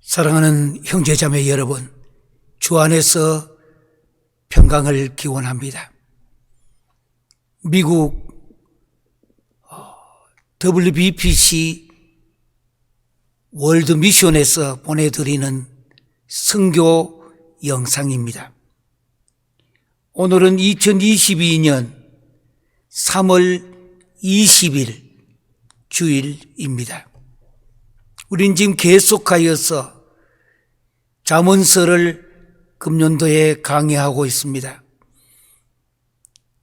사랑하는 형제자매 여러분, 주 안에서 평강을 기원합니다. 미국 WBPC 월드미션에서 보내드리는 선교 영상입니다. 오늘은 2022년 3월 20일 주일입니다. 우린 지금 계속하여서 잠언서를 금년도에 강의하고 있습니다.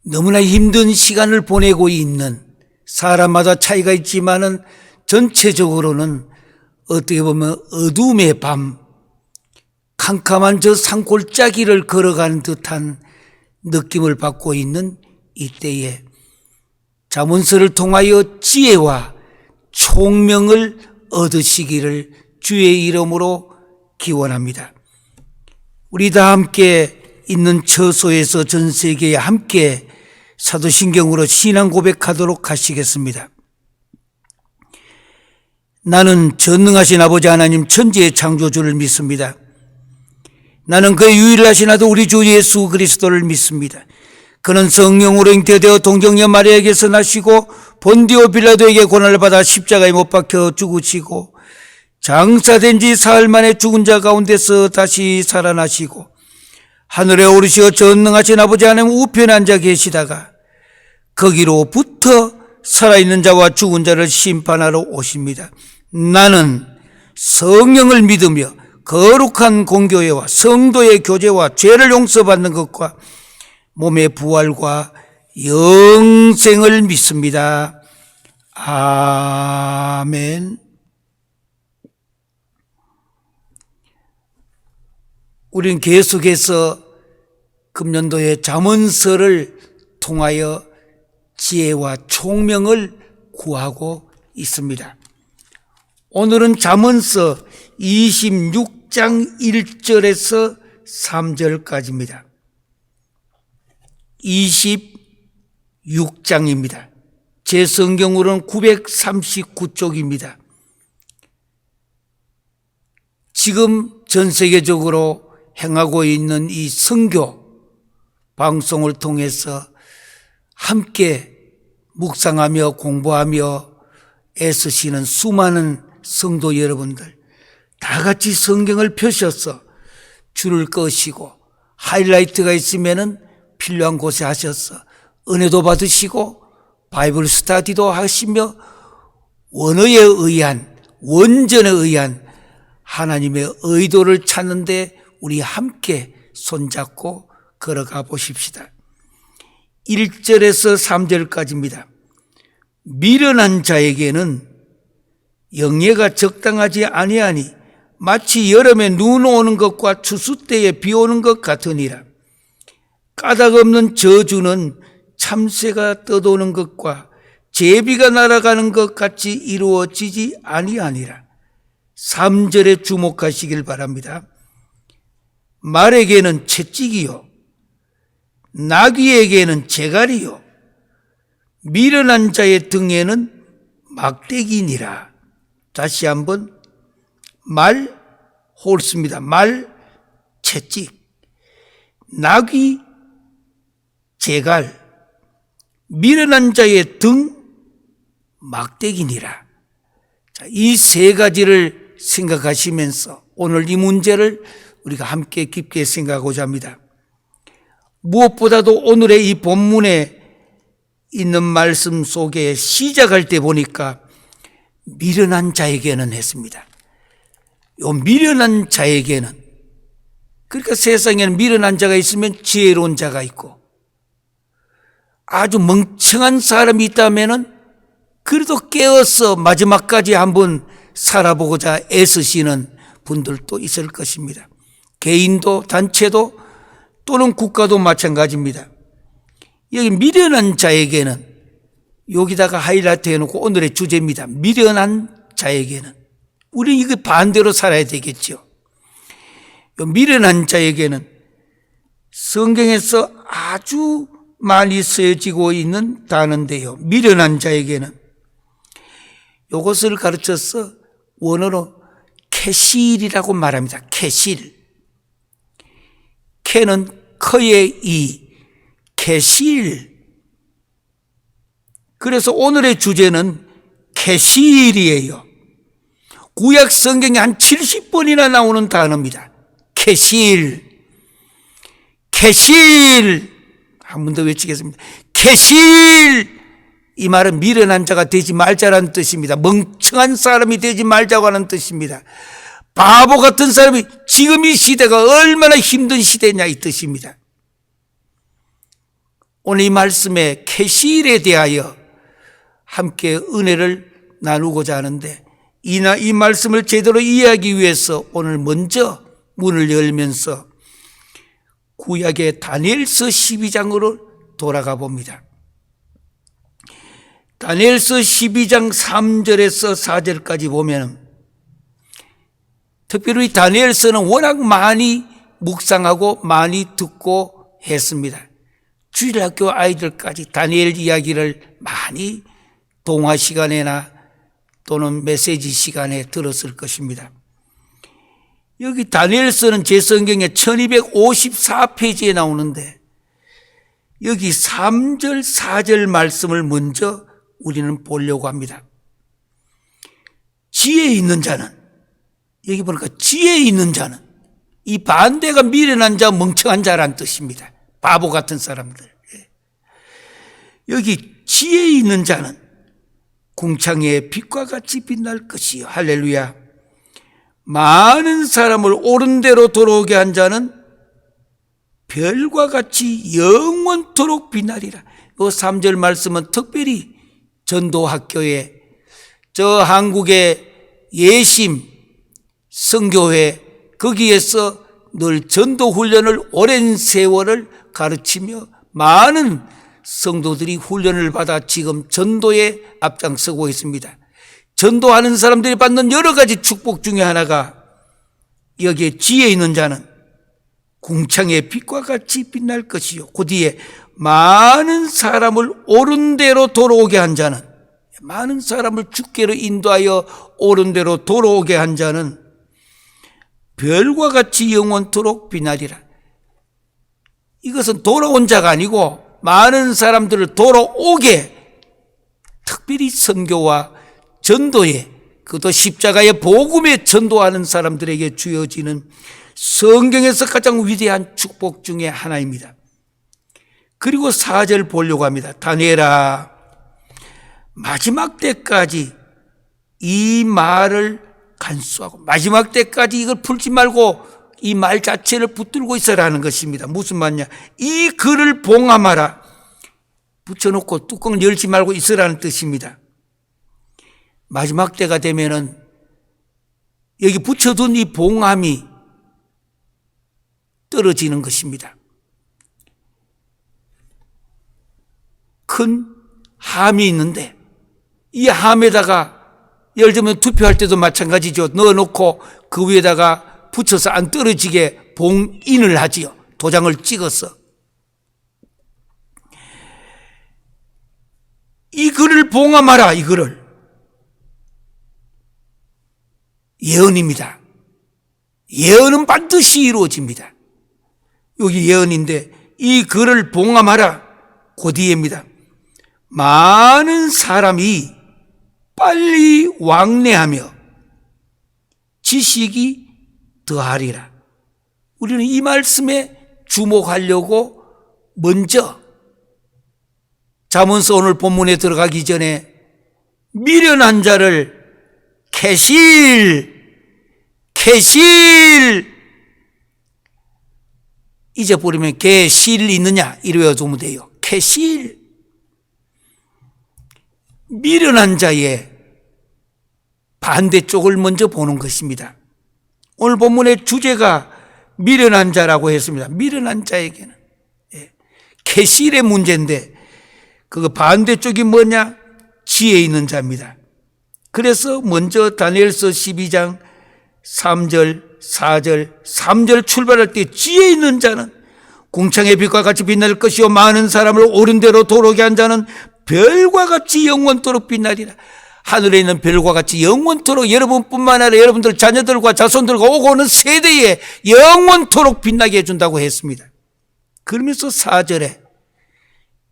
너무나 힘든 시간을 보내고 있는, 사람마다 차이가 있지만은 전체적으로는 어떻게 보면 어둠의 밤, 캄캄한 저 산골짜기를 걸어가는 듯한 느낌을 받고 있는 이때에 잠언서를 통하여 지혜와 총명을 얻으시기를 주의 이름으로 기원합니다. 우리 다 함께 있는 처소에서 전 세계에 함께 사도신경으로 신앙 고백하도록 하시겠습니다. 나는 전능하신 아버지 하나님 천지의 창조주를 믿습니다. 나는 그의 유일하신 아들 우리 주 예수 그리스도를 믿습니다. 그는 성령으로 잉태되어 동정녀 마리아에게서 나시고 본디오 빌라도에게 고난을 받아 십자가에 못 박혀 죽으시고 장사된 지 사흘 만에 죽은 자 가운데서 다시 살아나시고 하늘에 오르시어 전능하신 아버지 하나님 우편에 앉아 계시다가 거기로부터 살아있는 자와 죽은 자를 심판하러 오십니다. 나는 성령을 믿으며 거룩한 공교회와 성도의 교제와 죄를 용서받는 것과 몸의 부활과 영생을 믿습니다. 아멘. 우린 계속해서 금년도에 잠언서를 통하여 지혜와 총명을 구하고 있습니다. 오늘은 잠언서 26장 1절에서 3절까지입니다. 26장입니다. 제 성경으로는 939쪽입니다. 지금 전 세계적으로 행하고 있는 이 선교 방송을 통해서 함께 묵상하며 공부하며 애쓰시는 수많은 성도 여러분들, 다 같이 성경을 펴셔서 줄을 끄시고 하이라이트가 있으면은 필요한 곳에 하셔서 은혜도 받으시고 바이블 스터디도 하시며 원어에 의한, 원전에 의한 하나님의 의도를 찾는데 우리 함께 손잡고 걸어가 보십시다. 1절에서 3절까지입니다. 미련한 자에게는 영예가 적당하지 아니하니 마치 여름에 눈 오는 것과 추수 때에 비 오는 것 같으니라. 까닭 없는 저주는 참새가 떠도는 것과 제비가 날아가는 것 같이 이루어지지 아니하니라. 3절에 주목하시길 바랍니다. 말에게는 채찍이요 나귀에게는 재갈이요 미련한 자의 등에는 막대기니라. 다시 한번 말 홀습니다. 말 채찍, 나귀 재갈, 미련한 자의 등 막대기니라. 이 세 가지를 생각하시면서 오늘 이 문제를 우리가 함께 깊게 생각하고자 합니다. 무엇보다도 오늘의 이 본문에 있는 말씀 속에 시작할 때 보니까 미련한 자에게는 했습니다. 요 미련한 자에게는, 그러니까 세상에는 미련한 자가 있으면 지혜로운 자가 있고 아주 멍청한 사람이 있다면은 그래도 깨어서 마지막까지 한번 살아보고자 애쓰시는 분들도 있을 것입니다. 개인도 단체도 또는 국가도 마찬가지입니다. 여기 미련한 자에게는 여기다가 하이라이트 해놓고 오늘의 주제입니다. 미련한 자에게는. 우리는 이거 반대로 살아야 되겠죠. 미련한 자에게는 성경에서 아주 많이 쓰여지고 있는 단어인데요. 미련한 자에게는 이것을 가르쳐서 원어로 캐실이라고 말합니다. 캐실. 캐는 커의 이, 캐실. 그래서 오늘의 주제는 캐실이에요. 구약 성경에 한 70번이나 나오는 단어입니다. 캐실. 캐실. 한 번 더 외치겠습니다. 캐실. 이 말은 미련한 자가 되지 말자라는 뜻입니다. 멍청한 사람이 되지 말자고 하는 뜻입니다. 바보 같은 사람이, 지금 이 시대가 얼마나 힘든 시대냐 이 뜻입니다. 오늘 이 말씀에 캐실에 대하여 함께 은혜를 나누고자 하는데, 이 말씀을 제대로 이해하기 위해서 오늘 먼저 문을 열면서 구약의 다니엘서 12장으로 돌아가 봅니다. 다니엘서 12장 3절에서 4절까지 보면, 특별히 다니엘서는 워낙 많이 묵상하고 많이 듣고 했습니다. 주일학교 아이들까지 다니엘 이야기를 많이 동화 시간에나 또는 메시지 시간에 들었을 것입니다. 여기 다니엘서는 제 성경에 1254페이지에 나오는데, 여기 3절 4절 말씀을 먼저 우리는 보려고 합니다. 지혜 있는 자는, 여기 보니까 지혜 있는 자는, 이 반대가 미련한 자, 멍청한 자란 뜻입니다. 바보 같은 사람들. 여기 지혜 있는 자는 궁창의 빛과 같이 빛날 것이요. 할렐루야. 많은 사람을 옳은 대로 돌아오게 한 자는 별과 같이 영원토록 빛나리라. 이 3절 말씀은 특별히 전도학교에, 저 한국의 예심 선교회, 거기에서 늘 전도훈련을 오랜 세월을 가르치며 많은 성도들이 훈련을 받아 지금 전도에 앞장서고 있습니다. 전도하는 사람들이 받는 여러 가지 축복 중에 하나가, 여기에 지혜 있는 자는 궁창의 빛과 같이 빛날 것이요. 그 뒤에 많은 사람을 옳은 대로 돌아오게 한 자는, 많은 사람을 주께로 인도하여 옳은 대로 돌아오게 한 자는 별과 같이 영원토록 빛나리라. 이것은 돌아온 자가 아니고 많은 사람들을 돌아오게, 특별히 선교와 전도에, 그것도 십자가의 복음에 전도하는 사람들에게 주어지는 성경에서 가장 위대한 축복 중에 하나입니다. 그리고 4절 보려고 합니다. 다니엘아, 마지막 때까지 이 말을 간수하고 마지막 때까지 이걸 풀지 말고 이 말 자체를 붙들고 있어라는 것입니다. 무슨 말이냐? 이 글을 봉함하라. 붙여놓고 뚜껑을 열지 말고 있으라는 뜻입니다. 마지막 때가 되면은 여기 붙여둔 이 봉함이 떨어지는 것입니다. 큰 함이 있는데 이 함에다가, 예를 들면 투표할 때도 마찬가지죠. 넣어놓고 그 위에다가 붙여서 안 떨어지게 봉인을 하지요. 도장을 찍어서. 이 글을 봉함하라. 이 글을. 예언입니다. 예언은 반드시 이루어집니다. 여기 예언인데 이 글을 봉함하라. 그 뒤에입니다. 많은 사람이 빨리 왕래하며 지식이 더하리라. 우리는 이 말씀에 주목하려고 먼저 잠언서 오늘 본문에 들어가기 전에 미련한 자를 캐실 잊어버리면 개실 있느냐 이래 외워두면 돼요. 캐실. 미련한 자의 반대쪽을 먼저 보는 것입니다. 오늘 본문의 주제가 미련한 자라고 했습니다. 미련한 자에게는 캐실의 문제인데, 그 반대쪽이 뭐냐? 지혜 있는 자입니다. 그래서 먼저 다니엘서 12장 3절, 4절, 3절 출발할 때 지혜 있는 자는 궁창의 빛과 같이 빛날 것이요 많은 사람을 옳은 대로 도로게 한 자는 별과 같이 영원토록 빛나리라. 하늘에 있는 별과 같이 영원토록 여러분뿐만 아니라 여러분들 자녀들과 자손들과 오고 오는 세대에 영원토록 빛나게 해준다고 했습니다. 그러면서 4절에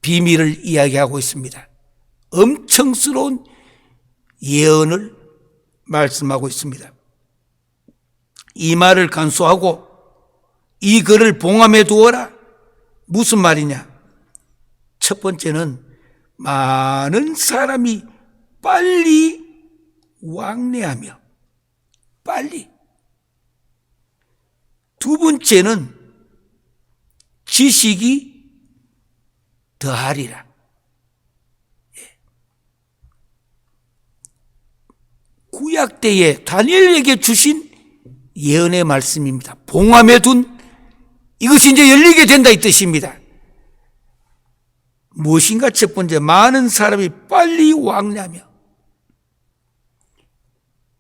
비밀을 이야기하고 있습니다. 엄청스러운 예언을 말씀하고 있습니다. 이 말을 간수하고 이 글을 봉함해 두어라. 무슨 말이냐? 첫 번째는 많은 사람이 빨리 왕래하며 빨리. 두 번째는 지식이 더하리라. 구약 때에 다니엘에게 주신 예언의 말씀입니다. 봉함해 둔 이것이 이제 열리게 된다 이 뜻입니다. 무엇인가? 첫 번째, 많은 사람이 빨리 왕래하며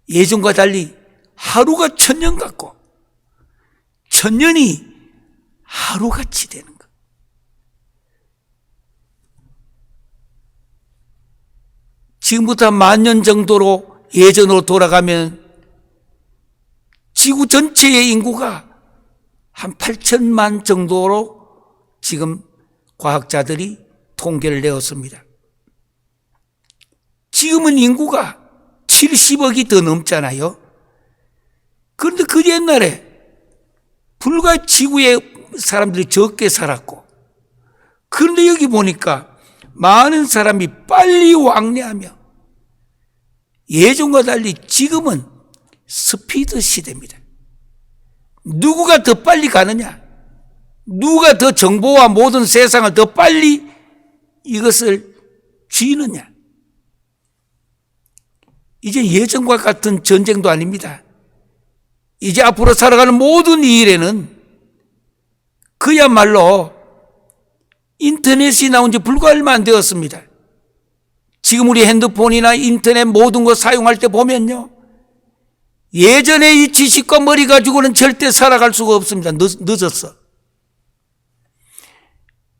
예전과 달리 하루가 천년 같고 천년이 하루같이 되는 것. 지금부터 한 10,000년 정도로 예전으로 돌아가면 지구 전체의 인구가 한 8천만 정도로 지금 과학자들이 통계를 내었습니다. 지금은 인구가 70억이 더 넘잖아요. 그런데 그 옛날에 불과 지구에 사람들이 적게 살았고, 그런데 여기 보니까 많은 사람이 빨리 왕래하며 예전과 달리 지금은 스피드 시대입니다. 누구가 더 빨리 가느냐? 누가 더 정보와 모든 세상을 더 빨리 이것을 쥐느냐? 이제 예전과 같은 전쟁도 아닙니다. 이제 앞으로 살아가는 모든 이 일에는 그야말로 인터넷이 나온 지 불과 얼마 안 되었습니다. 지금 우리 핸드폰이나 인터넷 모든 거 사용할 때 보면요, 예전에 이 지식과 머리 가지고는 절대 살아갈 수가 없습니다. 늦었어.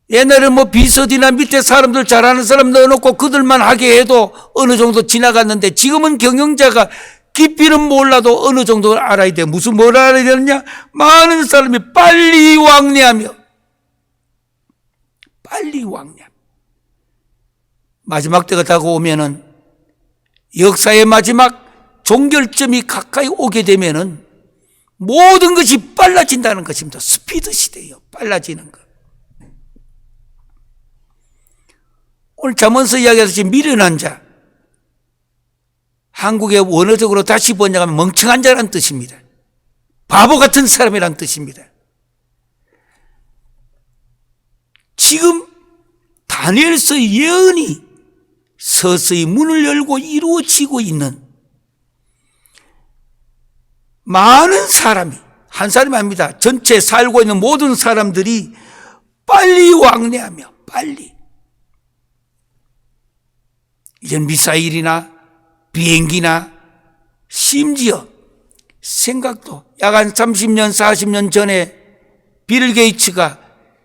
옛날에 뭐 비서디나 밑에 사람들 잘하는 사람 넣어놓고 그들만 하게 해도 어느 정도 지나갔는데, 지금은 경영자가 깊이는 몰라도 어느 정도 알아야 돼. 무슨 뭘 알아야 되느냐? 많은 사람이 빨리 왕래하며 빨리 왕래하며 마지막 때가 다가오면은, 역사의 마지막 종결점이 가까이 오게 되면은 모든 것이 빨라진다는 것입니다. 스피드 시대예요. 빨라지는 것. 오늘 잠언서 이야기하듯이 미련한 자, 한국의 원어적으로 다시 번역하면 멍청한 자란 뜻입니다. 바보 같은 사람이란 뜻입니다. 지금 다니엘서의 예언이 서서히 문을 열고 이루어지고 있는, 많은 사람이, 한 사람이 아닙니다, 전체 살고 있는 모든 사람들이 빨리 왕래하며 빨리, 이젠 미사일이나 비행기나 심지어 생각도 약 한 30년 40년 전에 빌 게이츠가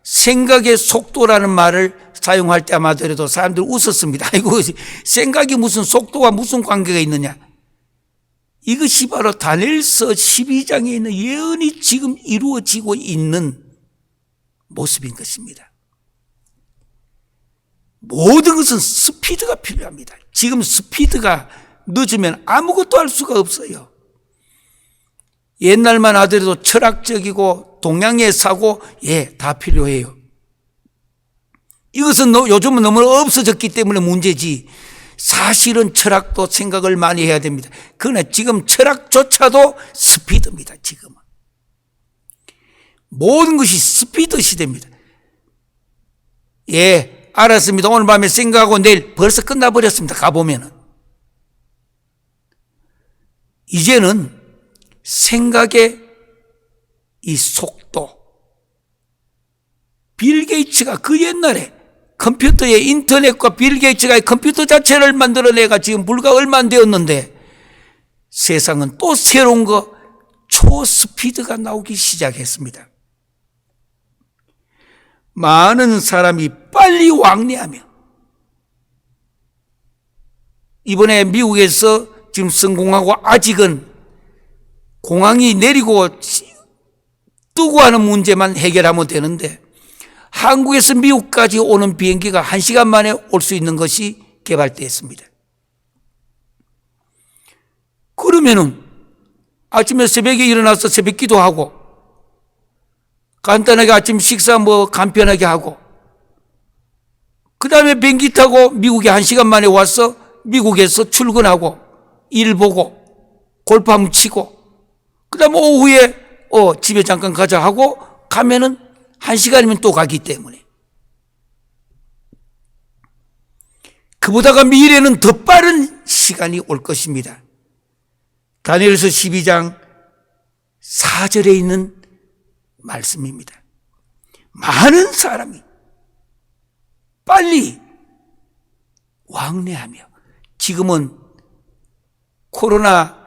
생각의 속도라는 말을 사용할 때만 하더라도 사람들 웃었습니다. 아이고, 생각이 무슨 속도와 무슨 관계가 있느냐. 이것이 바로 다니엘서 12장에 있는 예언이 지금 이루어지고 있는 모습인 것입니다. 모든 것은 스피드가 필요합니다. 지금 스피드가 늦으면 아무것도 할 수가 없어요. 옛날만 하더라도 철학적이고 동양의 사고, 다 필요해요. 이것은 요즘은 너무 없어졌기 때문에 문제지, 사실은 철학도 생각을 많이 해야 됩니다. 그러나 지금 철학조차도 스피드입니다. 지금은 모든 것이 스피드 시대입니다. 알았습니다. 오늘 밤에 생각하고 내일 벌써 끝나버렸습니다. 가보면은 이제는 생각의 이 속도, 빌 게이츠가 그 옛날에 컴퓨터에 인터넷과 빌 게이츠가 컴퓨터 자체를 만들어내가 지금 불과 얼마 안 되었는데 세상은 또 새로운 거 초스피드가 나오기 시작했습니다. 많은 사람이 빨리 왕래하며 이번에 미국에서 지금 성공하고 아직은 공항이 내리고 뜨고 하는 문제만 해결하면 되는데 한국에서 미국까지 오는 비행기가 1시간 만에 올 수 있는 것이 개발되었습니다. 그러면은 아침에 새벽에 일어나서 새벽 기도하고 간단하게 아침 식사 간편하게 하고 그 다음에 비행기 타고 미국에 1시간 만에 와서 미국에서 출근하고 일 보고 골프 한번 치고 그 다음에 오후에 집에 잠깐 가자 하고 가면은 1시간이면 또 가기 때문에 그보다가 미래는 더 빠른 시간이 올 것입니다. 다니엘서 12장 4절에 있는 말씀입니다. 많은 사람이 빨리 왕래하며 지금은 코로나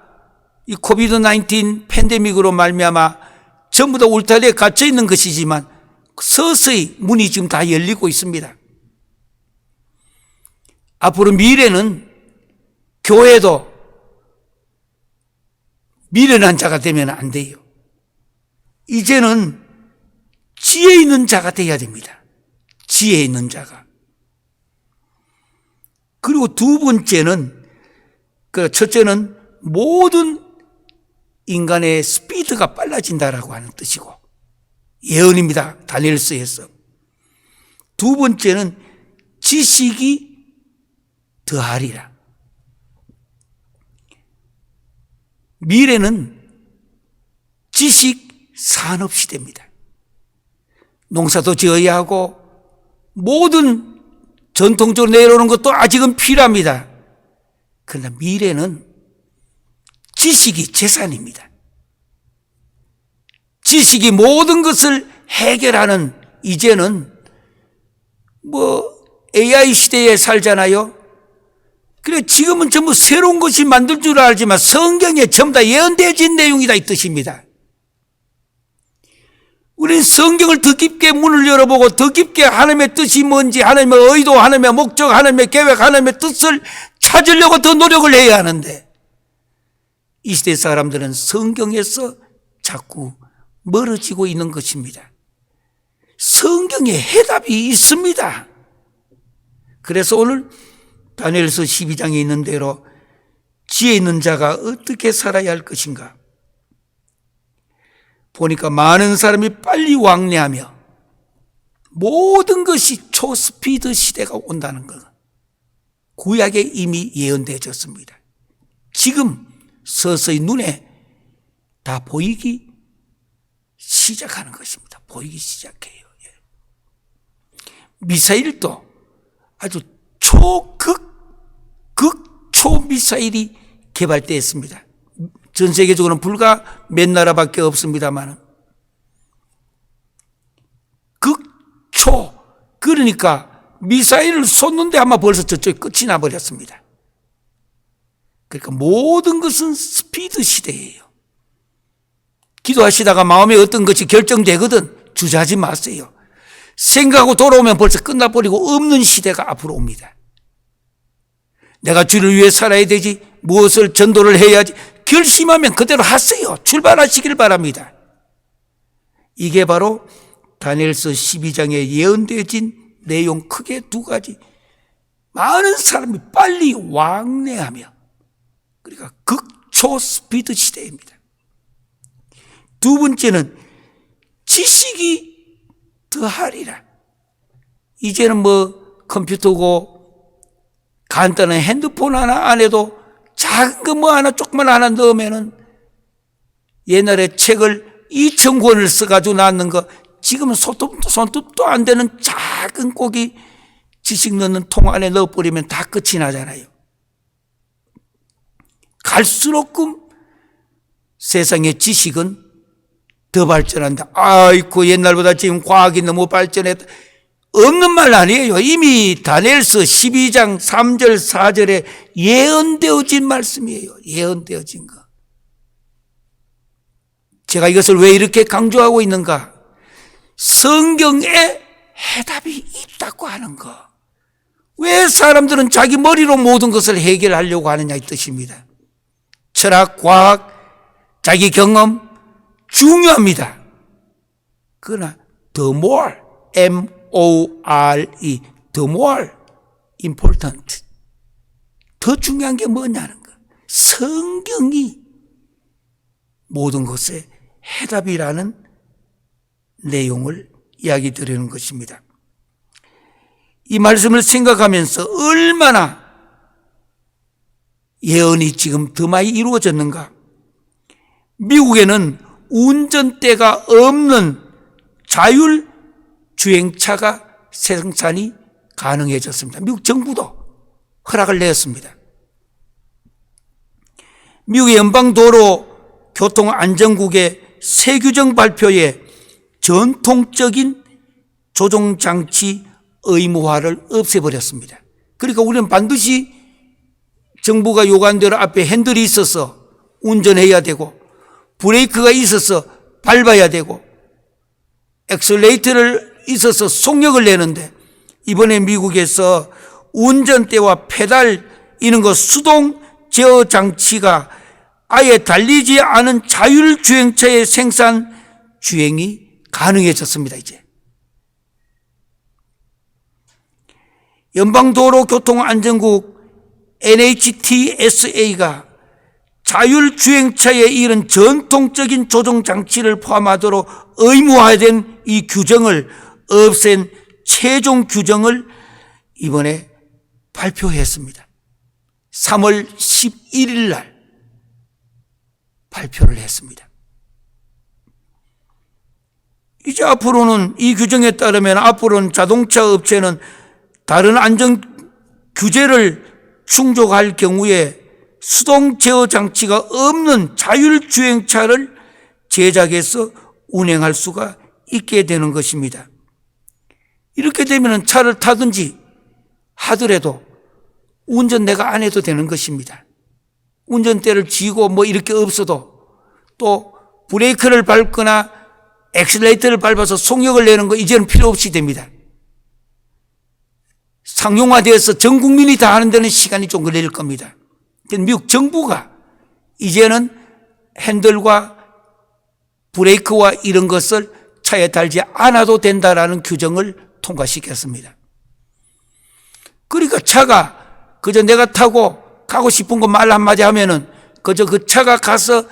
이 코비드-19 팬데믹으로 말미암아 전부 다 울타리에 갇혀 있는 것이지만 서서히 문이 지금 다 열리고 있습니다. 앞으로 미래는 교회도 미련한 자가 되면 안 돼요. 이제는 지혜 있는 자가 되어야 됩니다. 지혜 있는 자가. 그리고 두 번째는 첫째는 모든 인간의 스피드가 빨라진다라고 하는 뜻이고 예언입니다. 다니엘서에서. 두 번째는 지식이 더하리라. 미래는 지식 산업 시대입니다. 농사도 지어야 하고 모든 전통적으로 내려오는 것도 아직은 필요합니다. 그러나 미래는 지식이 재산입니다. 지식이 모든 것을 해결하는 이제는 AI 시대에 살잖아요. 그래 지금은 전부 새로운 것이 만들 줄 알지만 성경에 전부 다 예언되어진 내용이다 이 뜻입니다. 우리는 성경을 더 깊게 문을 열어보고 더 깊게 하나님의 뜻이 뭔지 하나님의 의도, 하나님의 목적, 하나님의 계획, 하나님의 뜻을 찾으려고 더 노력을 해야 하는데 이 시대 사람들은 성경에서 자꾸 멀어지고 있는 것입니다. 성경에 해답이 있습니다. 그래서 오늘 다니엘서 12장에 있는 대로 지혜 있는 자가 어떻게 살아야 할 것인가 보니까 많은 사람이 빨리 왕래하며 모든 것이 초스피드 시대가 온다는 것 구약에 이미 예언되어졌습니다. 지금 서서히 눈에 다 보이기 시작하는 것입니다. 보이기 시작해요. 미사일도 아주 극초 미사일이 개발되었습니다. 전 세계적으로는 불과 몇 나라밖에 없습니다만 극초 그러니까 미사일을 쏘는데 아마 벌써 저쪽에 끝이 나버렸습니다. 그러니까 모든 것은 스피드 시대예요. 기도하시다가 마음에 어떤 것이 결정되거든 주저하지 마세요. 생각하고 돌아오면 벌써 끝나버리고 없는 시대가 앞으로 옵니다. 내가 주를 위해 살아야 되지 무엇을 전도를 해야지 결심하면 그대로 하세요. 출발하시길 바랍니다. 이게 바로 다니엘서 12장에 예언되어진 내용 크게 두 가지. 많은 사람이 빨리 왕래하며 그러니까 극초 스피드 시대입니다. 두 번째는 지식이 더하리라. 이제는 컴퓨터고 간단한 핸드폰 하나 안에도 작은 거 하나 조그만 하나 넣으면은 옛날에 책을 2,000권을 써가지고 나왔는 거 지금은 손톱도 안 되는 작은 꼭이 지식 넣는 통 안에 넣어버리면 다 끝이 나잖아요. 갈수록 세상의 지식은 더 발전한다. 아이고 옛날보다 지금 과학이 너무 발전했다. 없는 말 아니에요. 이미 다니엘서 12장 3절 4절에 예언되어진 말씀이에요. 예언되어진 거. 제가 이것을 왜 이렇게 강조하고 있는가? 성경에 해답이 있다고 하는 거. 왜 사람들은 자기 머리로 모든 것을 해결하려고 하느냐 이 뜻입니다. 철학, 과학, 자기 경험 중요합니다. 그러나 the more, M-O-R-E, the more important, 더 중요한 게 뭐냐는 거. 성경이 모든 것의 해답이라는 내용을 이야기 드리는 것입니다. 이 말씀을 생각하면서 얼마나 예언이 지금 더 많이 이루어졌는가. 미국에는 운전대가 없는 자율주행차가 생산이 가능해졌습니다. 미국 정부도 허락을 내었습니다. 미국의 연방도로교통안전국의 새 규정 발표에 전통적인 조종장치 의무화를 없애버렸습니다. 그러니까 우리는 반드시 정부가 요구한 대로 앞에 핸들이 있어서 운전해야 되고 브레이크가 있어서 밟아야 되고 엑셀레이터를 있어서 속력을 내는데 이번에 미국에서 운전대와 페달 이런 거 수동 제어 장치가 아예 달리지 않은 자율주행차의 생산 주행이 가능해졌습니다. 이제 연방도로교통안전국 NHTSA가 자율주행차에 이른 전통적인 조종장치를 포함하도록 의무화된 이 규정을 없앤 최종 규정을 이번에 발표했습니다. 3월 11일 날 발표를 했습니다. 이제 앞으로는 이 규정에 따르면 앞으로는 자동차 업체는 다른 안전 규제를 충족할 경우에 수동 제어 장치가 없는 자율주행차를 제작해서 운행할 수가 있게 되는 것입니다. 이렇게 되면 차를 타든지 하더라도 운전 내가 안 해도 되는 것입니다. 운전대를 쥐고 뭐 이렇게 없어도 또 브레이크를 밟거나 엑셀레이터를 밟아서 속력을 내는 거 이제는 필요 없이 됩니다. 상용화되어서 전 국민이 다 하는 데는 시간이 좀 걸릴 겁니다. 미국 정부가 이제는 핸들과 브레이크와 이런 것을 차에 달지 않아도 된다라는 규정을 통과시켰습니다. 그러니까 차가 그저 내가 타고 가고 싶은 거 말 한마디 하면은 그저 그 차가 가서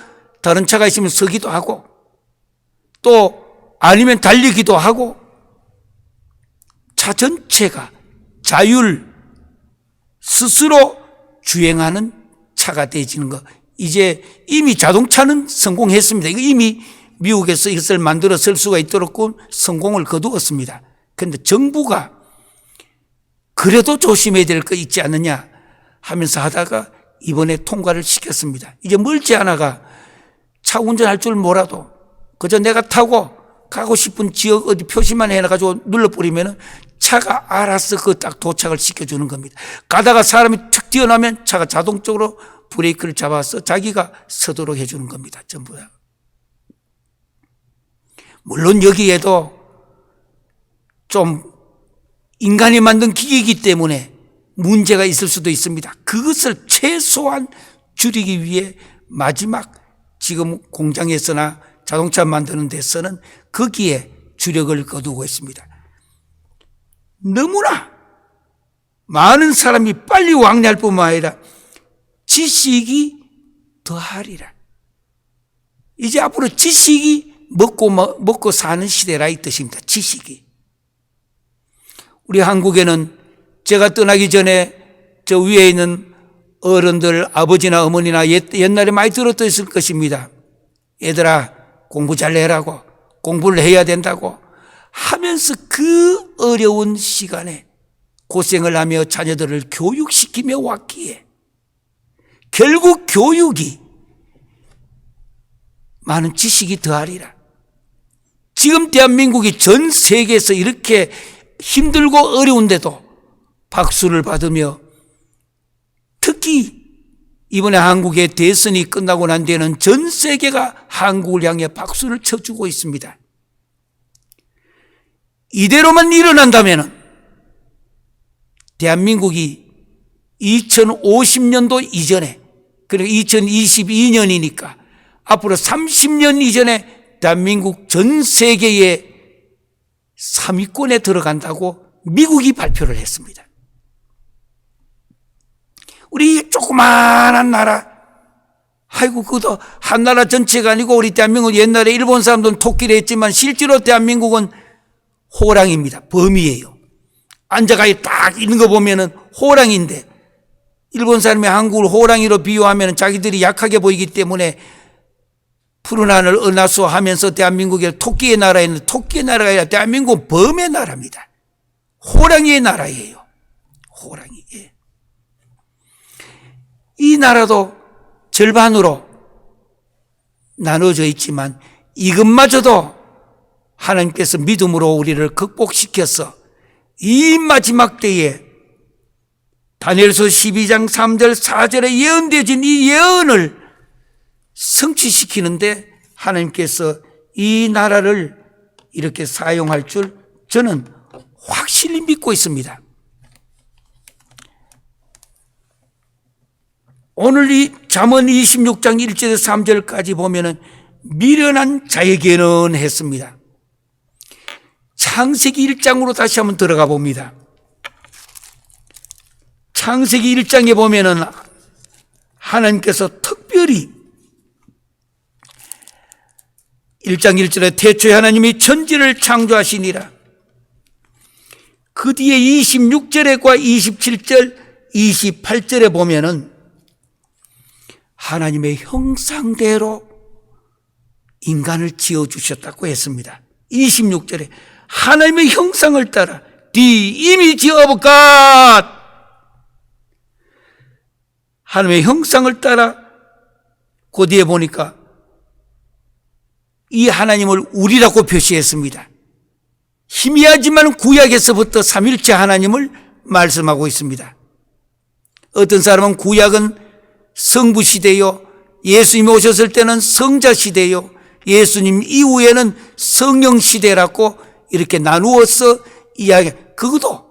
다른 차가 있으면 서기도 하고 또 아니면 달리기도 하고 차 전체가 자율 스스로 주행하는 차가 되어지는 거. 이제 이미 자동차는 성공했습니다. 이거 이미 미국에서 이것을 만들어 쓸 수가 있도록 성공을 거두었습니다. 그런데 정부가 그래도 조심해야 될 거 있지 않느냐 하면서 하다가 이번에 통과를 시켰습니다. 이제 멀지 않아가 차 운전할 줄 몰라도 그저 내가 타고 가고 싶은 지역 어디 표시만 해가지고 눌러버리면 차가 알아서 그 딱 도착을 시켜주는 겁니다. 가다가 사람이 툭 튀어나오면 차가 자동적으로 브레이크를 잡아서 자기가 서도록 해주는 겁니다. 전부 다. 물론 여기에도 좀 인간이 만든 기기이기 때문에 문제가 있을 수도 있습니다. 그것을 최소한 줄이기 위해 마지막 지금 공장에서나 자동차 만드는 데서는 거기에 주력을 거두고 있습니다. 너무나 많은 사람이 빨리 왕래할 뿐만 아니라 지식이 더하리라. 이제 앞으로 지식이 먹고 사는 시대라 이 뜻입니다. 지식이. 우리 한국에는 제가 떠나기 전에 저 위에 있는 어른들, 아버지나 어머니나 옛날에 많이 들었을 것입니다. 얘들아, 공부 잘 해라고, 공부를 해야 된다고 하면서 그 어려운 시간에 고생을 하며 자녀들을 교육시키며 왔기에 결국 교육이 많은 지식이 더하리라. 지금 대한민국이 전 세계에서 이렇게 힘들고 어려운데도 박수를 받으며, 특히 이번에 한국의 대선이 끝나고 난 뒤에는 전 세계가 한국을 향해 박수를 쳐주고 있습니다. 이대로만 일어난다면 대한민국이 2050년도 이전에, 그리고 2022년이니까 앞으로 30년 이전에 대한민국 전 세계의 3위권에 들어간다고 미국이 발표를 했습니다. 우리 조그마한 나라, 아이고 그것도 한 나라 전체가 아니고 우리 대한민국, 옛날에 일본 사람들은 토끼를 했지만 실제로 대한민국은 호랑이입니다. 범이에요. 앉아가 딱 있는 거 보면은 호랑이인데, 일본 사람이 한국을 호랑이로 비유하면 자기들이 약하게 보이기 때문에 푸른 하늘 은하수 하면서 대한민국이 토끼의 나라였는데, 토끼의 나라가 아니라 대한민국은 범의 나라입니다. 호랑이의 나라예요. 호랑이. 예. 이 나라도 절반으로 나눠져 있지만 이것마저도 하나님께서 믿음으로 우리를 극복시켜서 이 마지막 때에 다니엘서 12장 3절 4절에 예언되어진 이 예언을 성취시키는데 하나님께서 이 나라를 이렇게 사용할 줄 저는 확실히 믿고 있습니다. 오늘 이 잠언 26장 1절에서 3절까지 보면은 미련한 자에게는 했습니다. 창세기 1장으로 다시 한번 들어가 봅니다. 창세기 1장에 보면은 하나님께서 특별히 1장 1절에 태초에 하나님이 천지를 창조하시니라. 그 뒤에 26절과 27절, 28절에 보면은 하나님의 형상대로 인간을 지어주셨다고 했습니다. 26절에 하나님의 형상을 따라 The image of God, 하나님의 형상을 따라. 그 뒤에 보니까 이 하나님을 우리라고 표시했습니다. 희미하지만 구약에서부터 삼일체 하나님을 말씀하고 있습니다. 어떤 사람은 구약은 성부 시대요, 예수님이 오셨을 때는 성자 시대요, 예수님 이후에는 성령 시대라고 이렇게 나누어서 이야기, 그것도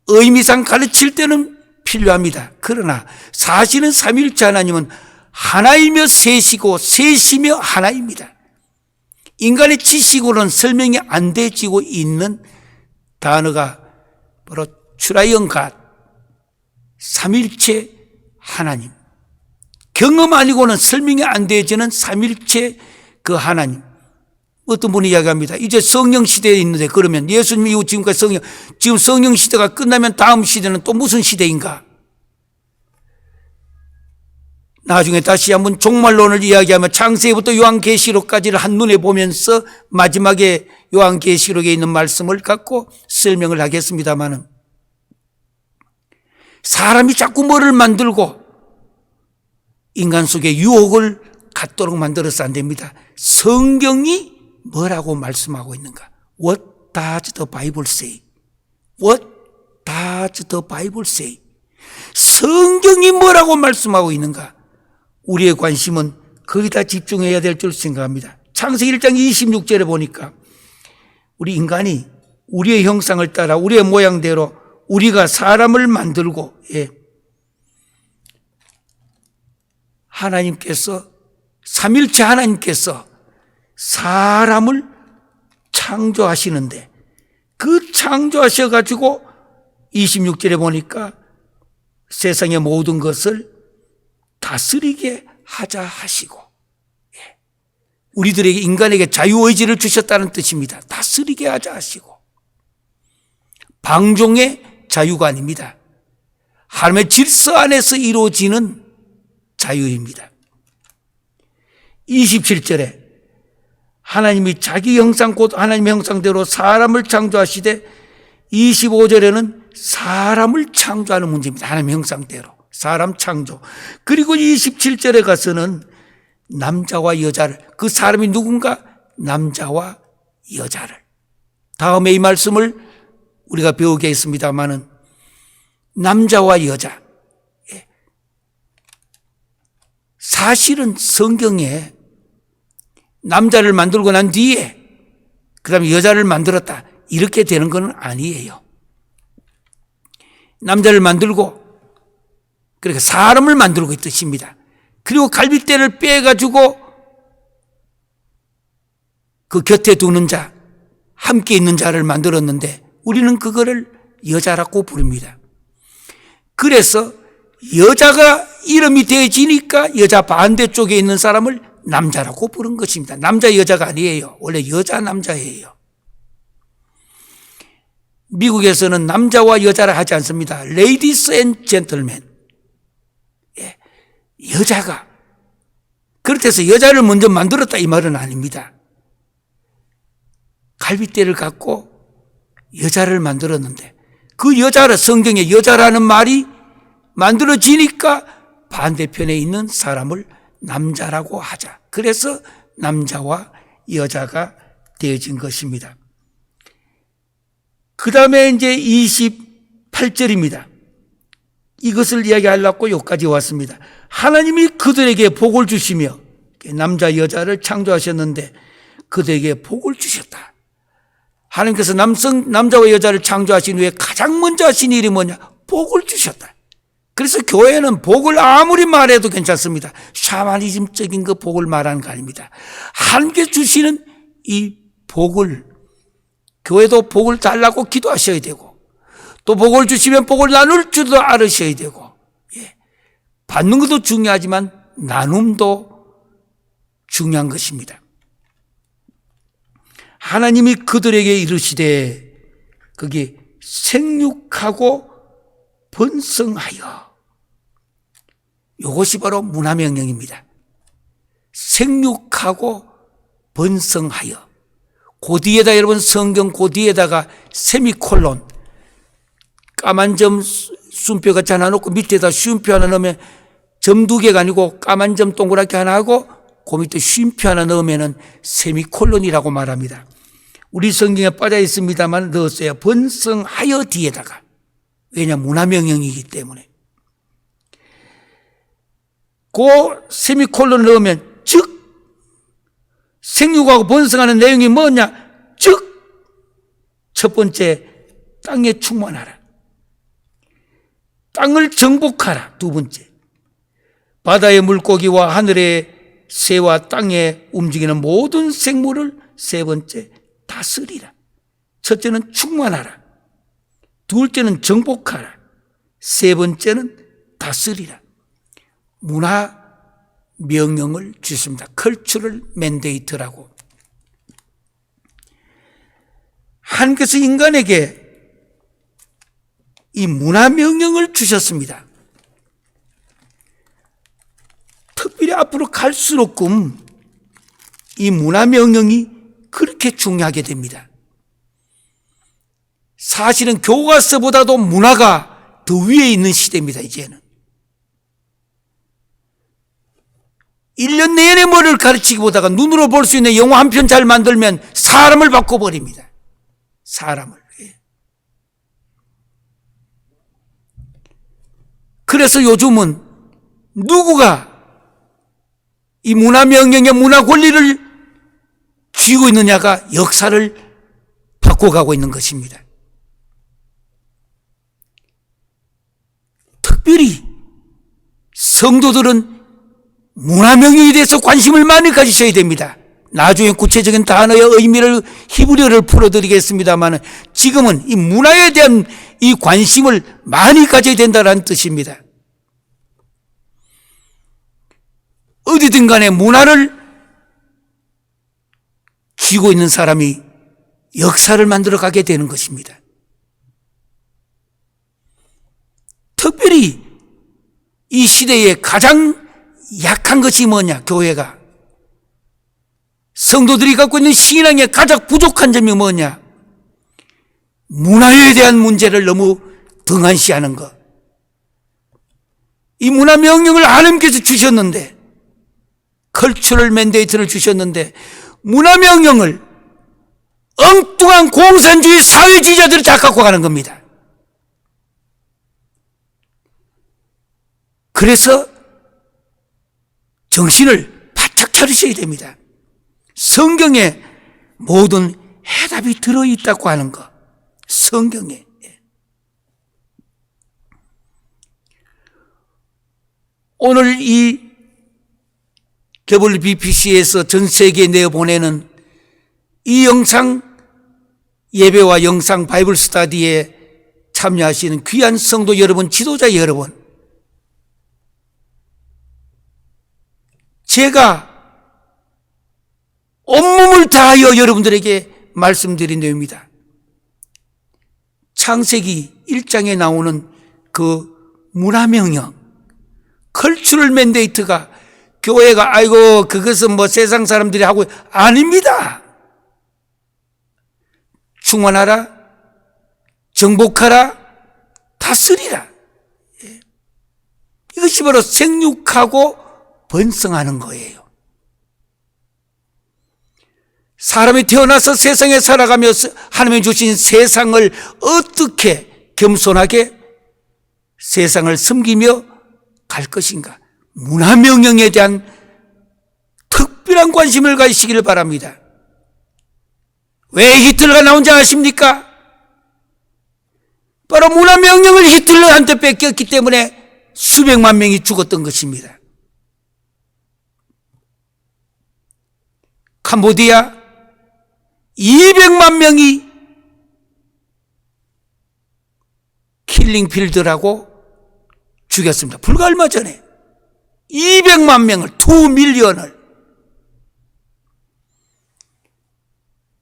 의미상 가르칠 때는 필요합니다. 그러나 사실은 삼일체 하나님은 하나이며 셋이고 셋이며 하나입니다. 인간의 지식으로는 설명이 안 되지고 있는 단어가 바로 트라이언 갓, 삼일체 하나님. 경험 아니고는 설명이 안 되지는 삼일체 그 하나님. 어떤 분이 이야기합니다. 이제 성령 시대에 있는데, 그러면 예수님 이후 지금까지 지금 성령 시대가 끝나면 다음 시대는 또 무슨 시대인가? 나중에 다시 한번 종말론을 이야기하며 창세기부터 요한계시록까지를 한눈에 보면서 마지막에 요한계시록에 있는 말씀을 갖고 설명을 하겠습니다마는, 사람이 자꾸 뭐를 만들고 인간 속에 유혹을 갖도록 만들어서 안 됩니다. 성경이 뭐라고 말씀하고 있는가? What does the Bible say? What does the Bible say? 성경이 뭐라고 말씀하고 있는가? 우리의 관심은 거기다 집중해야 될 줄 생각합니다. 창세기 1장 26절에 보니까 우리 인간이 우리의 형상을 따라 우리의 모양대로 우리가 사람을 만들고, 예, 하나님께서, 삼일체 하나님께서 사람을 창조하시는데, 그 창조하셔가지고 26절에 보니까 세상의 모든 것을 다스리게 하자 하시고, 예, 우리들에게, 인간에게 자유의지를 주셨다는 뜻입니다. 다스리게 하자 하시고, 방종의 자유가 아닙니다. 하나님의 질서 안에서 이루어지는 자유입니다. 27절에 하나님이 자기 형상, 곧 하나님의 형상대로 사람을 창조하시되, 25절에는 사람을 창조하는 문제입니다. 하나님의 형상대로 사람 창조. 그리고 27절에 가서는 남자와 여자를, 그 사람이 누군가? 남자와 여자를. 다음에 이 말씀을 우리가 배우게 했습니다마는 남자와 여자, 사실은 성경에 남자를 만들고 난 뒤에 그 다음에 여자를 만들었다 이렇게 되는 건 아니에요. 남자를 만들고 그러니까 사람을 만들고 있듯입니다. 그리고 갈빗대를 빼가지고 그 곁에 두는 자, 함께 있는 자를 만들었는데 우리는 그거를 여자라고 부릅니다. 그래서 여자가 이름이 되어지니까 여자 반대쪽에 있는 사람을 남자라고 부른 것입니다. 남자 여자가 아니에요. 원래 여자 남자예요. 미국에서는 남자와 여자라 하지 않습니다. Ladies and gentlemen. 여자가 그렇다고 여자를 먼저 만들었다 이 말은 아닙니다. 갈빗대를 갖고 여자를 만들었는데 그 여자를 성경에 여자라는 말이 만들어지니까 반대편에 있는 사람을 남자라고 하자. 그래서 남자와 여자가 되어진 것입니다. 그 다음에 이제 28절입니다. 이것을 이야기하려고 여기까지 왔습니다. 하나님이 그들에게 복을 주시며 남자 여자를 창조하셨는데 그들에게 복을 주셨다. 하나님께서 남자와 여자를 창조하신 후에 가장 먼저 하신 일이 뭐냐? 복을 주셨다. 그래서 교회는 복을 아무리 말해도 괜찮습니다. 샤머니즘적인 그 복을 말하는 거 아닙니다. 하나님께서 주시는 이 복을, 교회도 복을 달라고 기도하셔야 되고 또 복을 주시면 복을 나눌 줄도 알으셔야 되고, 받는 것도 중요하지만 나눔도 중요한 것입니다. 하나님이 그들에게 이르시되 그게 생육하고 번성하여, 이것이 바로 문화명령입니다. 생육하고 번성하여. 그 뒤에다 여러분 성경 그 뒤에다가 세미콜론, 까만 점 순표 같이 하나 놓고 밑에다 쉼표 하나 넣으면 점 두 개가 아니고 까만 점 동그랗게 하나 하고 그 밑에 쉼표 하나 넣으면 세미콜론이라고 말합니다. 우리 성경에 빠져 있습니다만 넣었어요. 번성하여 뒤에다가. 왜냐? 문화명령이기 때문에. 그 세미콜론을 넣으면 즉 생육하고 번성하는 내용이 뭐냐? 즉 첫 번째 땅에 충만하라. 땅을 정복하라. 두 번째 바다의 물고기와 하늘의 새와 땅에 움직이는 모든 생물을 세 번째 다스리라. 첫째는 충만하라. 둘째는 정복하라. 세 번째는 다스리라. 문화 명령을 주십니다. 컬처럴 맨데이트라고. 하나님께서 인간에게 이 문화 명령을 주셨습니다. 특별히 앞으로 갈수록 이 문화 명령이 그렇게 중요하게 됩니다. 사실은 교과서보다도 문화가 더 위에 있는 시대입니다. 이제는 1년 내내 뭐를 가르치기보다가 눈으로 볼 수 있는 영화 한 편 잘 만들면 사람을 바꿔버립니다. 사람을. 그래서 요즘은 누구가 이 문화명령의 문화 권리를 쥐고 있느냐가 역사를 바꿔가고 있는 것입니다. 특별히 성도들은 문화명령에 대해서 관심을 많이 가지셔야 됩니다. 나중에 구체적인 단어의 의미를 히브리어를 풀어드리겠습니다만 지금은 이 문화에 대한 이 관심을 많이 가져야 된다는 뜻입니다. 어디든 간에 문화를 쥐고 있는 사람이 역사를 만들어가게 되는 것입니다. 특별히 이 시대에 가장 약한 것이 뭐냐? 교회가. 성도들이 갖고 있는 신앙의 가장 부족한 점이 뭐냐? 문화에 대한 문제를 너무 등한시하는 것. 이 문화 명령을 하나님께서 주셨는데, 컬처럴 맨데이트를 주셨는데 문화 명령을 엉뚱한 공산주의 사회주의자들이 다 갖고 가는 겁니다. 그래서 정신을 바짝 차리셔야 됩니다. 성경에 모든 해답이 들어있다고 하는 것. 성경에. 오늘 이 WBPC에서 전 세계에 내보내는 이 영상 예배와 영상 바이블 스터디에 참여하시는 귀한 성도 여러분, 지도자 여러분, 제가 온몸을 다하여 여러분들에게 말씀드린 내용입니다. 창세기 1장에 나오는 그 문화명령, 컬처럴 맨데이트가 교회가 아이고 그것은 뭐 세상 사람들이 하고, 아닙니다. 충만하라, 정복하라, 다스리라. 이것이 바로 생육하고 번성하는 거예요. 사람이 태어나서 세상에 살아가며 하나님이 주신 세상을 어떻게 겸손하게 세상을 섬기며 갈 것인가, 문화명령에 대한 특별한 관심을 가지시기를 바랍니다. 왜 히틀러가 나온지 아십니까? 바로 문화명령을 히틀러한테 뺏겼기 때문에 수백만 명이 죽었던 것입니다. 캄보디아 200만 명이 킬링필드라고 죽였습니다. 불과 얼마 전에 200만 명을, 2밀리언을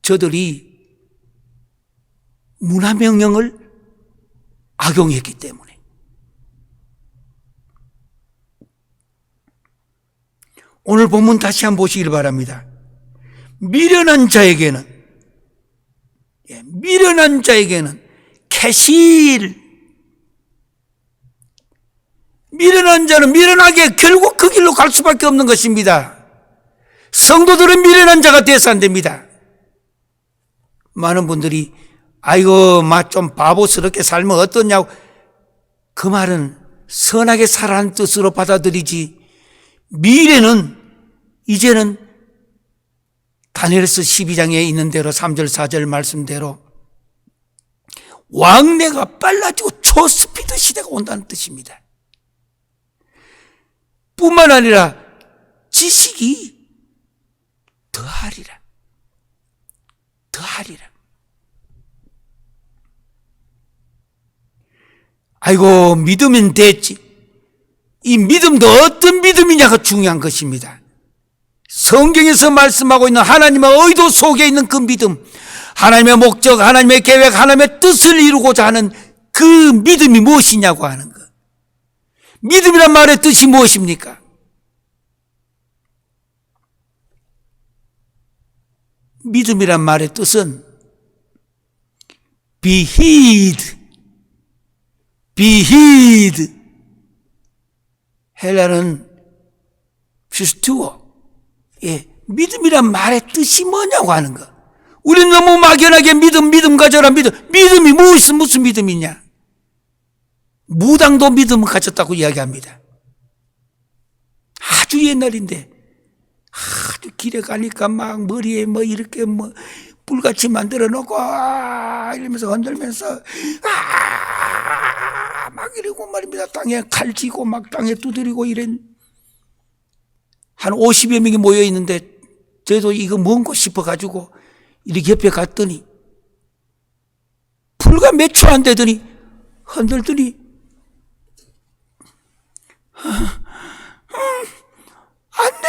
저들이 문화명령을 악용했기 때문에. 오늘 본문 다시 한번 보시길 바랍니다. 미련한 자에게는 캐실, 미련한 자는 미련하게 결국 그 길로 갈 수밖에 없는 것입니다. 성도들은 미련한 자가 돼서 안 됩니다. 많은 분들이 아이고 좀 바보스럽게 살면 어떠냐고, 그 말은 선하게 살아라는 뜻으로 받아들이지, 미래는 이제는 다니엘서 12장에 있는 대로 3절 4절 말씀대로 왕래가 빨라지고 초스피드 시대가 온다는 뜻입니다. 뿐만 아니라 지식이 더하리라. 아이고 믿으면 됐지. 이 믿음도 어떤 믿음이냐가 중요한 것입니다. 성경에서 말씀하고 있는 하나님의 의도 속에 있는 그 믿음, 하나님의 목적, 하나님의 계획, 하나님의 뜻을 이루고자 하는 그 믿음이 무엇이냐고 하는 것. 믿음이란 말의 뜻이 무엇입니까? 믿음이란 말의 뜻은 be hid. 헬라는 피스투어. 믿음이란 말의 뜻이 뭐냐고 하는 거. 우리는 너무 막연하게 믿음 가져라, 믿음이 무슨 믿음이냐. 무당도 믿음을 가졌다고 이야기합니다. 아주 옛날인데, 아주 길에 가니까 막 머리에 뭐 이렇게 뭐 불같이 만들어 놓고 이러면서 흔들면서 막 이러고 말입니다. 땅에 칼 쥐고 막 땅에 두드리고 이런, 한 50여 명이 모여 있는데 저도 이거 뭔가 싶어가지고 이렇게 옆에 갔더니 불과 몇 초 안 되더니 흔들더니 안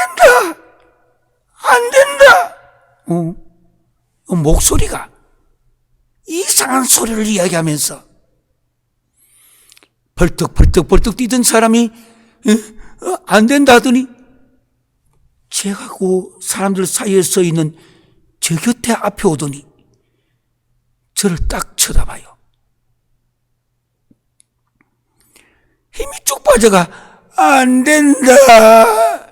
된다. 목소리가 이상한 소리를 이야기하면서 벌떡 뛰던 사람이 안 된다 하더니 제가 그 사람들 사이에 서 있는 제 곁에 앞에 오더니 저를 딱 쳐다봐요. 힘이 쭉 빠져가 안 된다.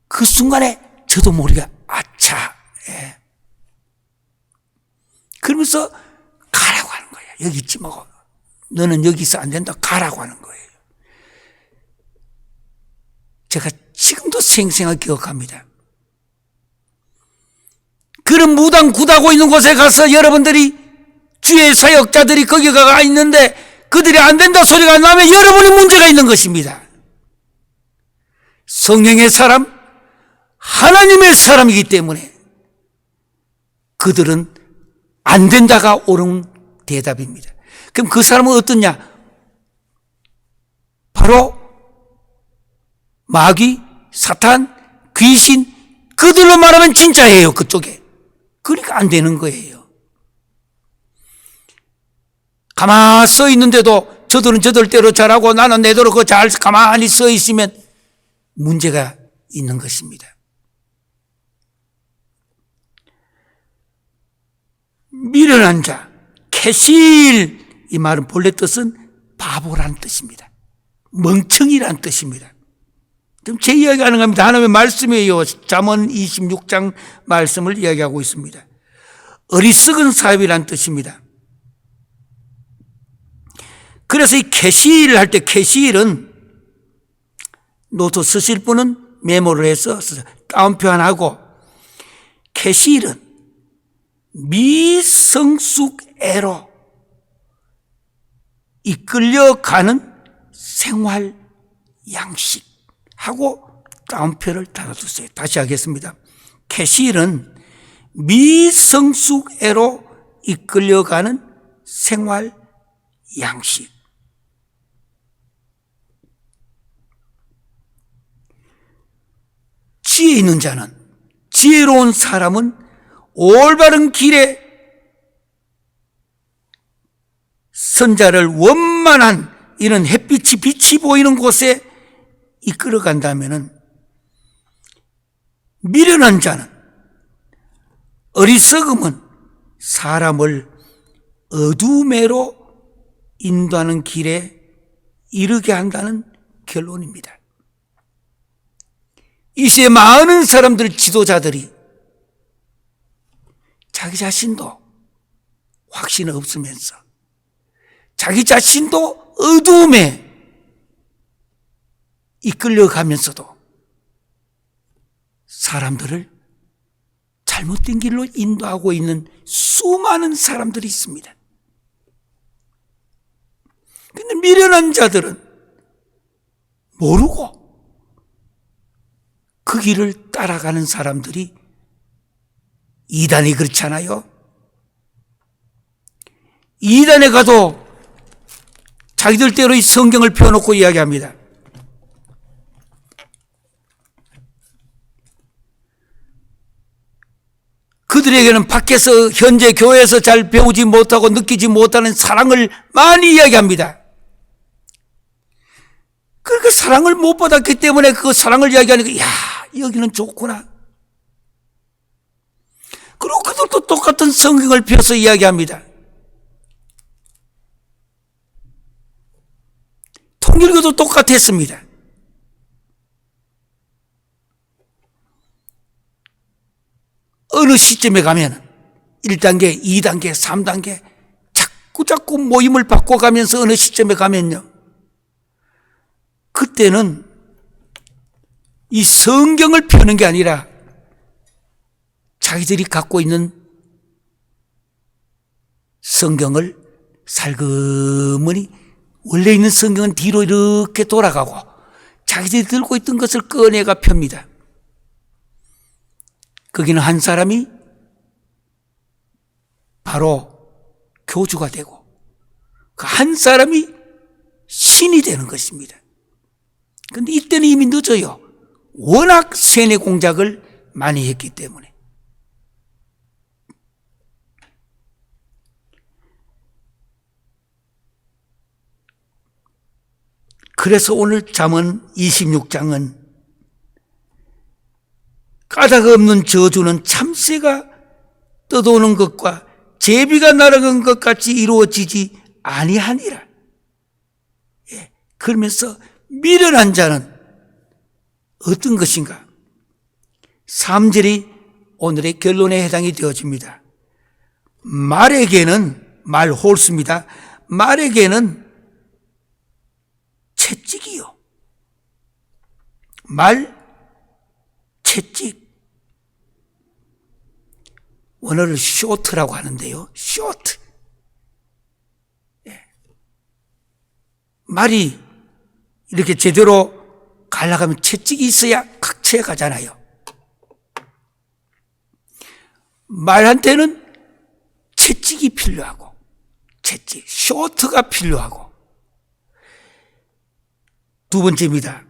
그 순간에 저도 모르게 아차 예. 그러면서 가라고 하는 거예요. 여기 있지 말고. 너는 여기서 안 된다. 가라고 하는 거예요. 제가 지금도 생생하게 기억합니다. 그런 무당 굿하고 있는 곳에 가서 여러분들이 주의 사역자들이 거기 가 있는데 그들이 안 된다 소리가 나면 여러분이 문제가 있는 것입니다. 성령의 사람, 하나님의 사람이기 때문에 그들은 안 된다가 옳은 대답입니다. 그럼 그 사람은 어떠냐? 바로 마귀, 사탄, 귀신, 그들로 말하면 진짜예요. 그쪽에. 그러니까 안 되는 거예요. 가만히 서 있는데도 저들은 저들대로 잘하고 나는 내대로 그 잘 가만히 서 있으면 문제가 있는 것입니다. 미련한 자, 캐실, 이 말은 본래 뜻은 바보라는 뜻입니다. 멍청이라는 뜻입니다. 지금 제 이야기하는 겁니다. 하나님의 말씀이에요. 잠언 26장 말씀을 이야기하고 있습니다. 어리석은 사업이라는 뜻입니다. 그래서 이 캐실을 할 때 캐실은 노트 쓰실 분은 메모를 해서 따옴표 하나 하고, 캐실은 미성숙애로 이끌려가는 생활 양식하고 따옴표를 달아주세요. 다시 하겠습니다. 캐실은 미성숙애로 이끌려가는 생활 양식. 지혜 있는 자는, 지혜로운 사람은 올바른 길에 선자를 원만한 이런 햇빛이 빛이 보이는 곳에 이끌어간다면은, 미련한 자는, 어리석음은 사람을 어둠에로 인도하는 길에 이르게 한다는 결론입니다. 이 시대 많은 사람들, 지도자들이 자기 자신도 확신 없으면서 자기 자신도 어두움에 이끌려가면서도 사람들을 잘못된 길로 인도하고 있는 수많은 사람들이 있습니다. 그런데 미련한 자들은 모르고 그 길을 따라가는 사람들이, 이단이 그렇잖아요. 이단에 가도 자기들대로 이 성경을 펴놓고 이야기합니다. 그들에게는 밖에서, 현재 교회에서 잘 배우지 못하고 느끼지 못하는 사랑을 많이 이야기합니다. 그렇게 사랑을 못 받았기 때문에 그 사랑을 이야기하니까, 야, 여기는 좋구나. 그리고 그들도 똑같은 성경을 펴서 이야기합니다. 통일교도 똑같았습니다. 어느 시점에 가면 1단계, 2단계, 3단계 자꾸 모임을 바꿔가면서 어느 시점에 가면요, 그때는 이 성경을 펴는 게 아니라 자기들이 갖고 있는 성경을 살그머니, 원래 있는 성경은 뒤로 이렇게 돌아가고 자기들이 들고 있던 것을 꺼내가 펴니다. 거기는 한 사람이 바로 교주가 되고 그 한 사람이 신이 되는 것입니다. 그런데 이때는 이미 늦어요. 워낙 세뇌 공작을 많이 했기 때문에. 그래서 오늘 잠언 26장은 까닭 없는 저주는 참새가 떠도는 것과 제비가 날아간 것 같이 이루어지지 아니하니라. 예, 그러면서 미련한 자는 어떤 것인가? 3절이 오늘의 결론에 해당이 되어집니다. 말에게는, 말 홀수입니다. 말에게는 채찍이요. 말, 채찍. 원어를 쇼트라고 하는데요. 쇼트. 말이 이렇게 제대로 가려면 채찍이 있어야 각채 가잖아요. 말한테는 채찍이 필요하고, 채찍, 쇼트가 필요하고. 두 번째입니다.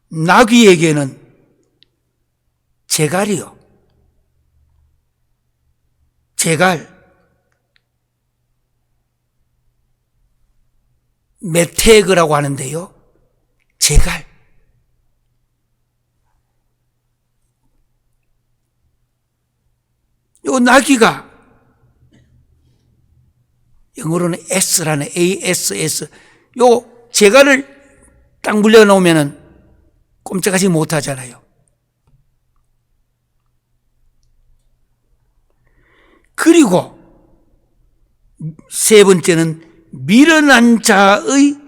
나귀에게는 제갈이요. 제갈. 메테그라고 하는데요. 제갈. 요 나귀가 영어로는 S라는 ASS. 요 제갈을 딱 물려놓으면은 꼼짝하지 못하잖아요. 그리고 세 번째는 미련한 자의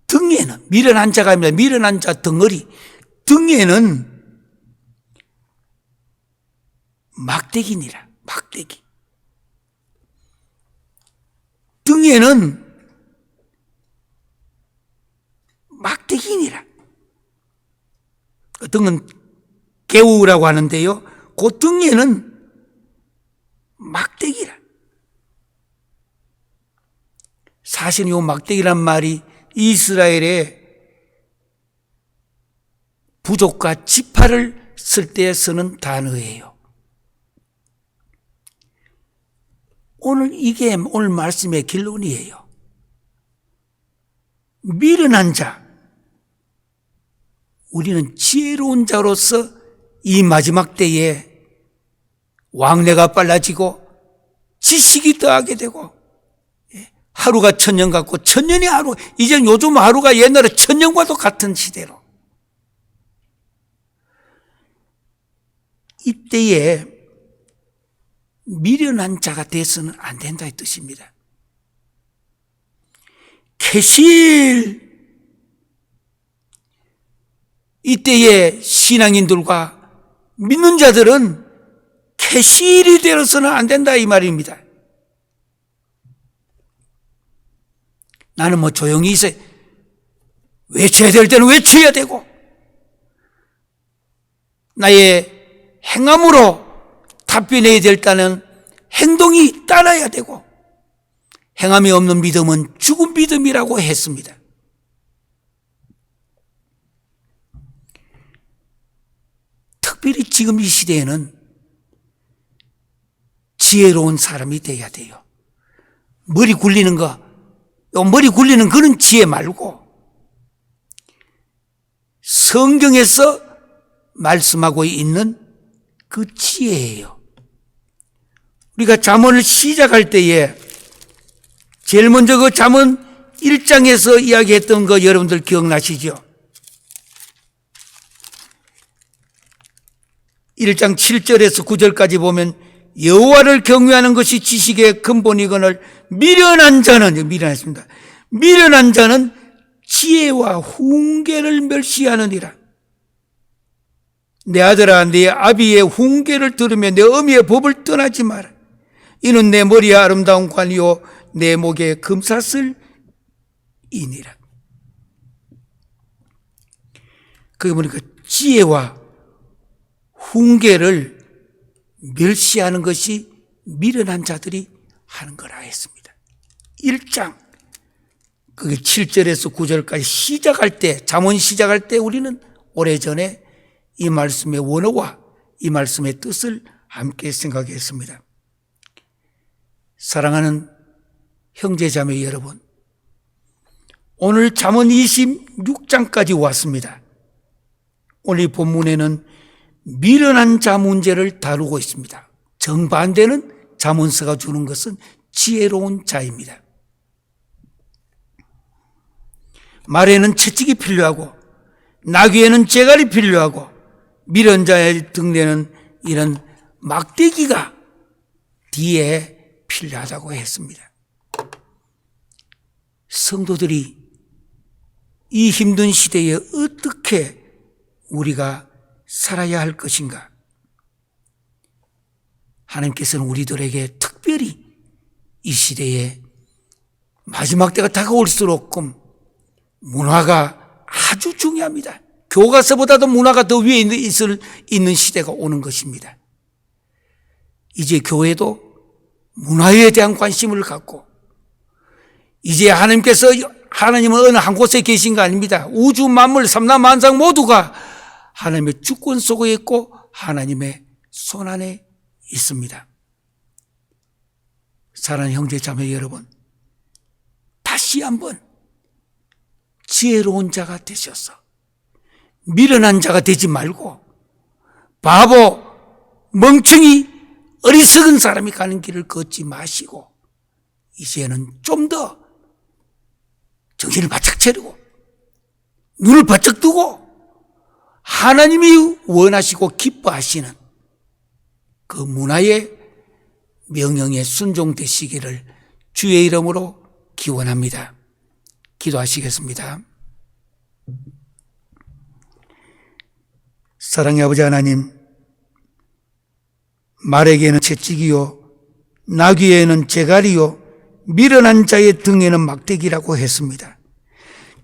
등에는, 미련한 자가 아니라 미련한 자 덩어리, 등에는 막대기니라. 막대기. 등에는 막대기니라. 그 등은 개우라고 하는데요. 그 등에는 막대기라. 사실 이 막대기란 말이 이스라엘의 부족과 지파를 쓸 때 쓰는 단어예요. 이게 오늘 말씀의 결론이에요. 미련한 자, 우리는 지혜로운 자로서 이 마지막 때에 왕래가 빨라지고 지식이 더하게 되고, 하루가 천년 같고 천년이 하루, 이제 요즘 하루가 옛날에 천년과도 같은 시대로, 이때에 미련한 자가 돼서는 안 된다 이 뜻입니다. 계실, 이때의 신앙인들과 믿는 자들은 계실이 되어서는 안 된다 이 말입니다. 나는 뭐 조용히 있어, 외쳐야 될 때는 외쳐야 되고, 나의 행함으로 답변해야 될 때는 행동이 따라야 되고, 행함이 없는 믿음은 죽은 믿음이라고 했습니다. 특별히 지금 이 시대에는 지혜로운 사람이 돼야 돼요. 머리 굴리는 그런 지혜 말고 성경에서 말씀하고 있는 그 지혜예요. 우리가 잠언을 시작할 때에 제일 먼저 그 잠언 1장에서 이야기했던 거 여러분들 기억나시죠? 1장 7절에서 9절까지 보면 여호와를 경외하는 것이 지식의 근본이거늘 미련한 자는, 미련한 자는 지혜와 훈계를 멸시하느니라. 내 아들아, 내 아비의 훈계를 들으며 내 어미의 법을 떠나지 마라. 이는 내 머리에 아름다운 관이요 내 목에 금사슬이니라. 그게 보니까 지혜와 훈계를 멸시하는 것이 미련한 자들이 하는 거라 했습니다. 1장 그게 7절에서 9절까지 시작할 때, 잠언 시작할 때 우리는 오래전에 이 말씀의 원어와 이 말씀의 뜻을 함께 생각했습니다. 사랑하는 형제자매 여러분, 오늘 잠언 26장까지 왔습니다. 오늘 본문에는 미련한 자 문제를 다루고 있습니다. 정반대는 잠언서가 주는 것은 지혜로운 자입니다. 말에는 채찍이 필요하고 나귀에는 제갈이 필요하고 미련한 자의 등에는 이런 막대기가 뒤에 필요하다고 했습니다. 성도들이 이 힘든 시대에 어떻게 우리가 살아야 할 것인가? 하나님께서는 우리들에게 특별히 이 시대에 마지막 때가 다가올수록 문화가 아주 중요합니다. 교과서보다도 문화가 더 위에 있는 시대가 오는 것입니다. 이제 교회도 문화에 대한 관심을 갖고, 이제 하나님은 어느 한 곳에 계신 거 아닙니다. 우주 만물 삼라만상 모두가 하나님의 주권 속에 있고 하나님의 손 안에 있습니다. 사랑하는 형제 자매 여러분, 다시 한번 지혜로운 자가 되셔서 미련한 자가 되지 말고 바보, 멍청이, 어리석은 사람이 가는 길을 걷지 마시고 이제는 좀 더 정신을 바짝 차리고 눈을 바짝 뜨고 하나님이 원하시고 기뻐하시는 그 문화의 명령에 순종되시기를 주의 이름으로 기원합니다. 기도하시겠습니다. 사랑의 아버지 하나님, 말에게는 채찍이요 나귀에는 재갈이요 미련한 자의 등에는 막대기라고 했습니다.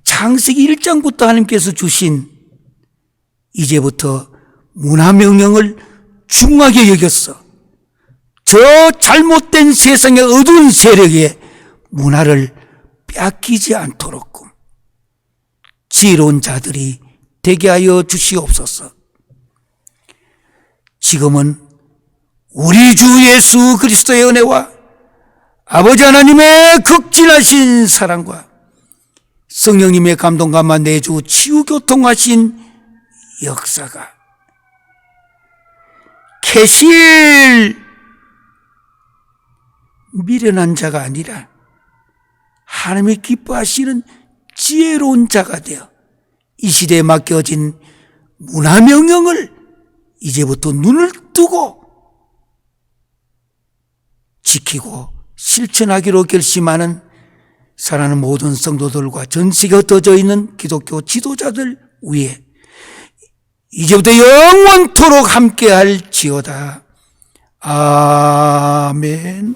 창세기 1장부터 하나님께서 주신 이제부터 문화명령을 중하게 여겼어. 저 잘못된 세상의 어두운 세력의 문화를 빼앗기지 않도록 지혜로운 자들이 되게 하여 주시옵소서. 지금은 우리 주 예수 그리스도의 은혜와 아버지 하나님의 극진하신 사랑과 성령님의 감동감화 내주 치유교통하신 역사가 계실 미련한 자가 아니라 하나님이 기뻐하시는 지혜로운 자가 되어 이 시대에 맡겨진 문화명령을 이제부터 눈을 뜨고 지키고 실천하기로 결심하는 사랑하는 모든 성도들과 전 세계에 흩어져 있는 기독교 지도자들 위에 이제부터 영원토록 함께할지어다. 아멘.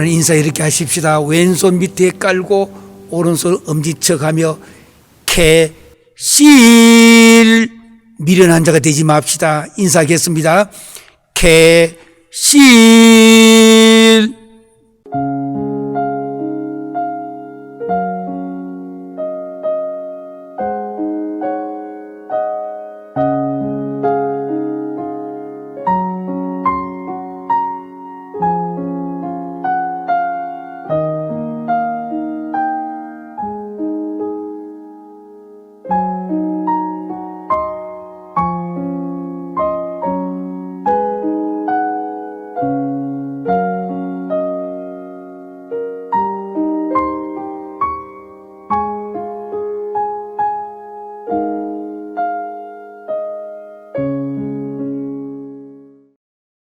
오늘 인사 이렇게 하십시다. 왼손 밑에 깔고 오른손 엄지척하며 개실 미련한 자가 되지 맙시다. 인사하겠습니다. 개실